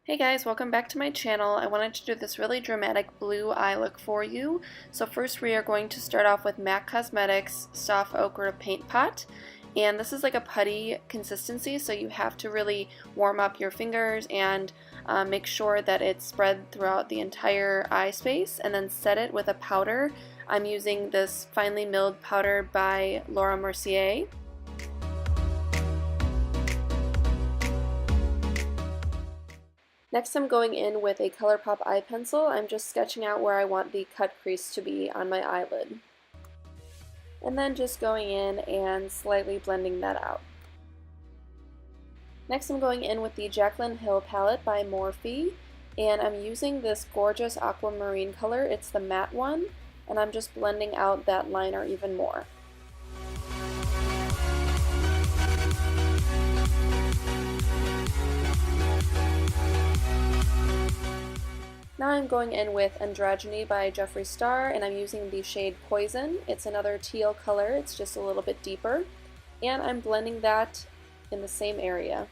Hey guys, welcome back to my channel. I wanted to do this really dramatic blue eye look for you. So first we are going to start off with MAC Cosmetics Soft Ochre Paint Pot. And this is like a putty consistency, so you have to really warm up your fingers and make sure that it's spread throughout the entire eye space, and then set it with a powder. I'm using this finely milled powder by Laura Mercier. Next, I'm going in with a ColourPop eye pencil. I'm just sketching out where I want the cut crease to be on my eyelid. And then just going in and slightly blending that out. Next, I'm going in with the Jaclyn Hill palette by Morphe, and I'm using this gorgeous aquamarine color. It's the matte one, and I'm just blending out that liner even more. Now I'm going in with Androgyny by Jeffree Star, and I'm using the shade Poison. It's another teal color, it's just a little bit deeper, and I'm blending that in the same area.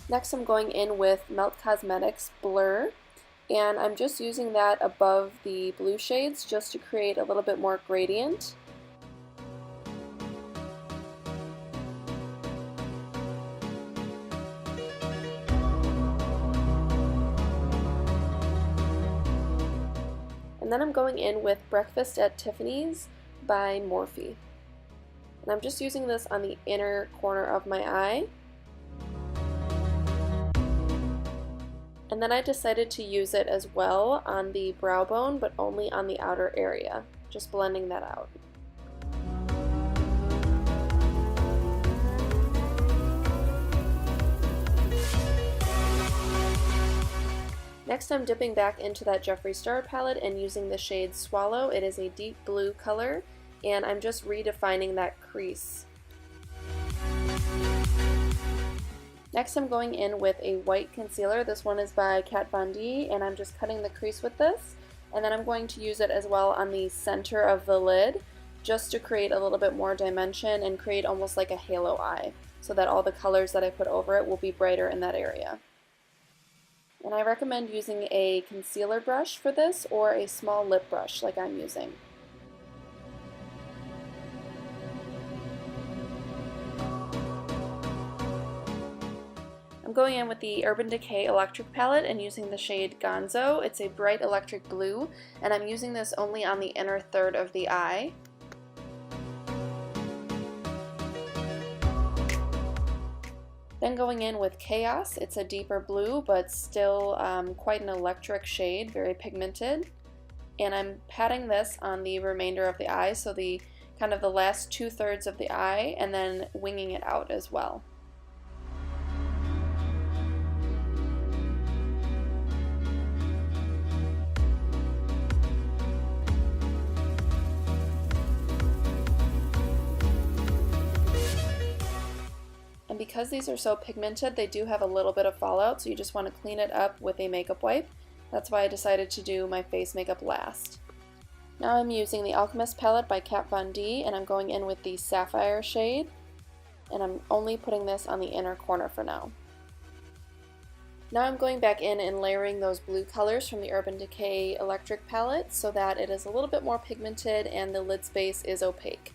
Next I'm going in with Melt Cosmetics Blur, and I'm just using that above the blue shades just to create a little bit more gradient. And then I'm going in with Breakfast at Tiffany's by Morphe. And I'm just using this on the inner corner of my eye. And then I decided to use it as well on the brow bone, but only on the outer area, just blending that out. Next, I'm dipping back into that Jeffree Star palette and using the shade Swallow. It is a deep blue color, and I'm just redefining that crease. Next, I'm going in with a white concealer. This one is by Kat Von D, and I'm just cutting the crease with this. And then I'm going to use it as well on the center of the lid, just to create a little bit more dimension and create almost like a halo eye, so that all the colors that I put over it will be brighter in that area. And I recommend using a concealer brush for this, or a small lip brush like I'm using. I'm going in with the Urban Decay Electric palette and using the shade Gonzo. It's a bright electric blue, and I'm using this only on the inner third of the eye. Then going in with Chaos. It's a deeper blue, but still quite an electric shade, very pigmented. And I'm patting this on the remainder of the eye, so the kind of the last 2/3 of the eye, and then winging it out as well. And because these are so pigmented, they do have a little bit of fallout, so you just want to clean it up with a makeup wipe. That's why I decided to do my face makeup last. Now I'm using the Alchemist palette by Kat Von D, and I'm going in with the Sapphire shade, and I'm only putting this on the inner corner for now. Now I'm going back in and layering those blue colors from the Urban Decay Electric palette so that it is a little bit more pigmented and the lid space is opaque.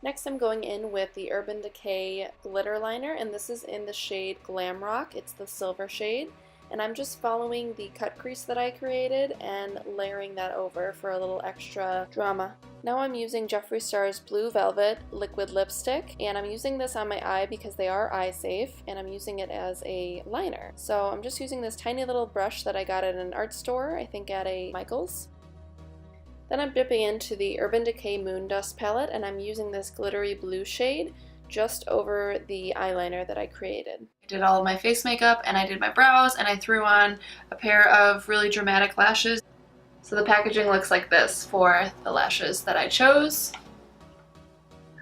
Next, I'm going in with the Urban Decay glitter liner, and this is in the shade Glam Rock. It's the silver shade, and I'm just following the cut crease that I created and layering that over for a little extra drama. Now I'm using Jeffree Star's Blue Velvet liquid lipstick, and I'm using this on my eye because they are eye safe, and I'm using it as a liner. So I'm just using this tiny little brush that I got at an art store, I think at a Michael's. Then I'm dipping into the Urban Decay Moon Dust palette, and I'm using this glittery blue shade just over the eyeliner that I created. I did all of my face makeup, and I did my brows, and I threw on a pair of really dramatic lashes. So the packaging looks like this for the lashes that I chose.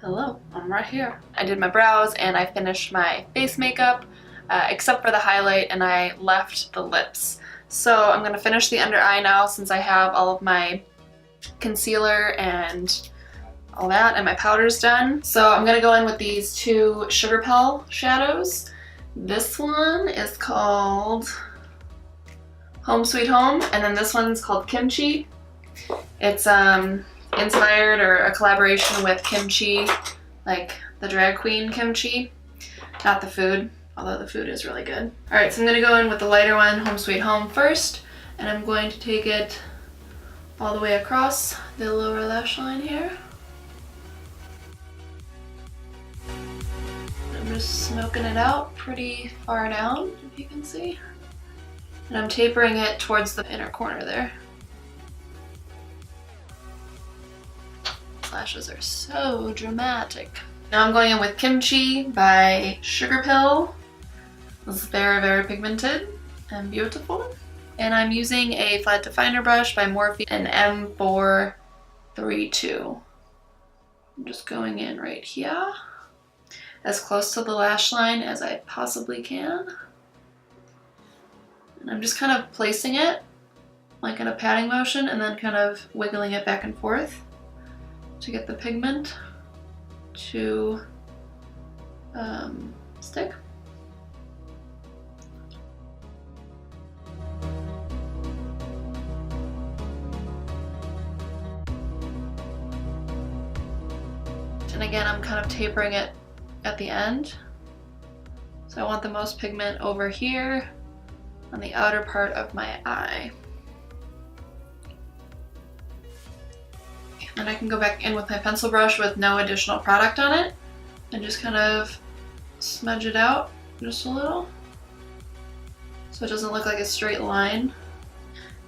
Hello, I'm right here. I did my brows and I finished my face makeup, except for the highlight, and I left the lips. So I'm going to finish the under eye now since I have all of my concealer and all that and my powder's done. So I'm going to go in with these two Sugar Pill shadows. This one is called Home Sweet Home, and then this one's called Kimchi. It's inspired or a collaboration with Kimchi, like the drag queen Kimchi, not the food, although the food is really good. Alright, so I'm going to go in with the lighter one, Home Sweet Home, first, and I'm going to take it all the way across the lower lash line here. I'm just smoking it out pretty far down, if you can see. And I'm tapering it towards the inner corner there. Lashes are so dramatic. Now I'm going in with Kimchi by Sugar Pill. This is very, very pigmented and beautiful. And I'm using a flat definer brush by Morphe, an M432. I'm just going in right here, as close to the lash line as I possibly can. And I'm just kind of placing it like in a patting motion and then kind of wiggling it back and forth to get the pigment to stick. And again, I'm kind of tapering it at the end. So I want the most pigment over here on the outer part of my eye. And I can go back in with my pencil brush with no additional product on it and just kind of smudge it out just a little so it doesn't look like a straight line.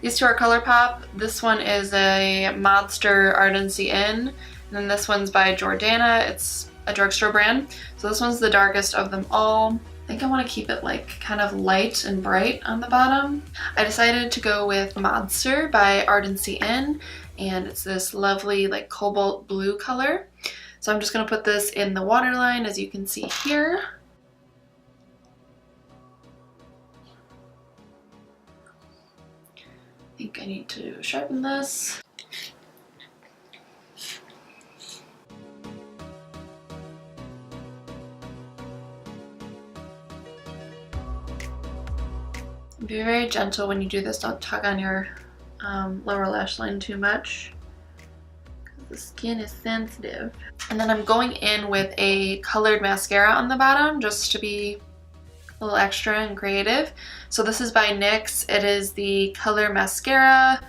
These two are ColourPop. This one is a Monster Ardency In, and then this one's by Jordana. It's a drugstore brand. So this one's the darkest of them all. I think I want to keep it like kind of light and bright on the bottom. I decided to go with Monster by Ardency In, and it's this lovely like cobalt blue color. So I'm just going to put this in the waterline, as you can see here. I think I need to sharpen this. Be very gentle when you do this. Don't tug on your lower lash line too much, because the skin is sensitive. And then I'm going in with a colored mascara on the bottom just to be a little extra and creative. So this is by NYX. It is the Color Mascara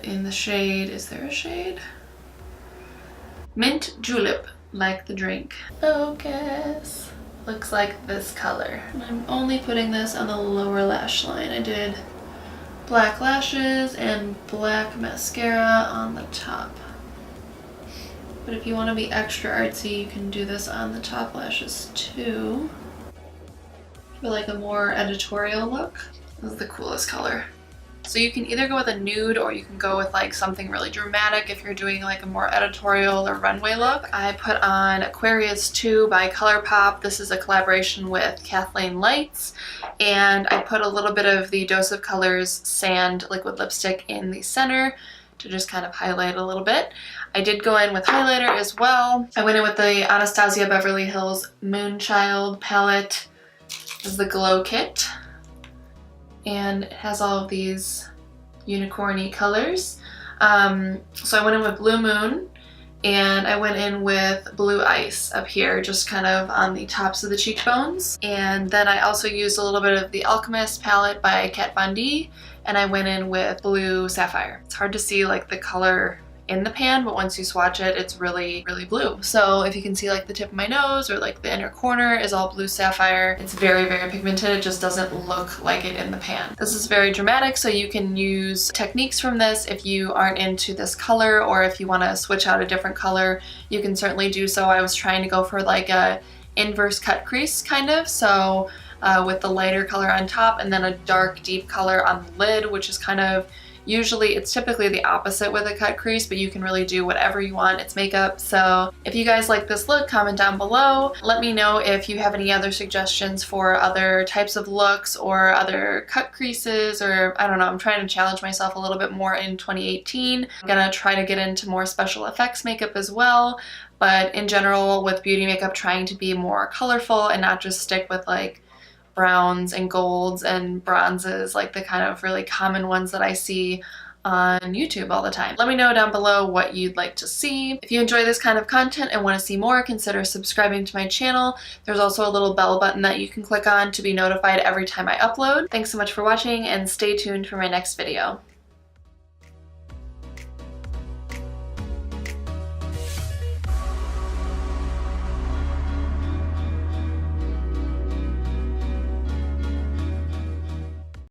in the shade, is there a shade? Mint Julep, like the drink. Focus. Looks like this color. And I'm only putting this on the lower lash line. I did black lashes and black mascara on the top. But if you want to be extra artsy, you can do this on the top lashes too, for like a more editorial look. This is the coolest color. So you can either go with a nude or you can go with like something really dramatic if you're doing like a more editorial or runway look. I put on Aquarius 2 by ColourPop. This is a collaboration with Kathleen Lights, and I put a little bit of the Dose of Colors Sand liquid lipstick in the center to just kind of highlight a little bit. I did go in with highlighter as well. I went in with the Anastasia Beverly Hills Moonchild palette. This is the Glow Kit, and it has all of these unicorny colors. So I went in with Blue Moon, and I went in with Blue Ice up here, just kind of on the tops of the cheekbones. And then I also used a little bit of the Alchemist palette by Kat Von D, and I went in with Blue Sapphire. It's hard to see like the color in the pan, but once you swatch it, it's really, really blue. So if you can see like the tip of my nose or like the inner corner is all blue sapphire. It's very, very pigmented. It just doesn't look like it in the pan. This is very dramatic, so you can use techniques from this if you aren't into this color, or if you want to switch out a different color, you can certainly do so. I was trying to go for like a inverse cut crease kind of, so with the lighter color on top and then a dark deep color on the lid, which is kind of Usually it's typically the opposite with a cut crease, but you can really do whatever you want. It's makeup. So if you guys like this look, comment down below. Let me know if you have any other suggestions for other types of looks or other cut creases, or I don't know, I'm trying to challenge myself a little bit more in 2018. I'm gonna try to get into more special effects makeup as well. But in general, with beauty makeup, trying to be more colorful and not just stick with like browns and golds and bronzes, like the kind of really common ones that I see on YouTube all the time. Let me know down below what you'd like to see. If you enjoy this kind of content and want to see more, consider subscribing to my channel. There's also a little bell button that you can click on to be notified every time I upload. Thanks so much for watching, and stay tuned for my next video.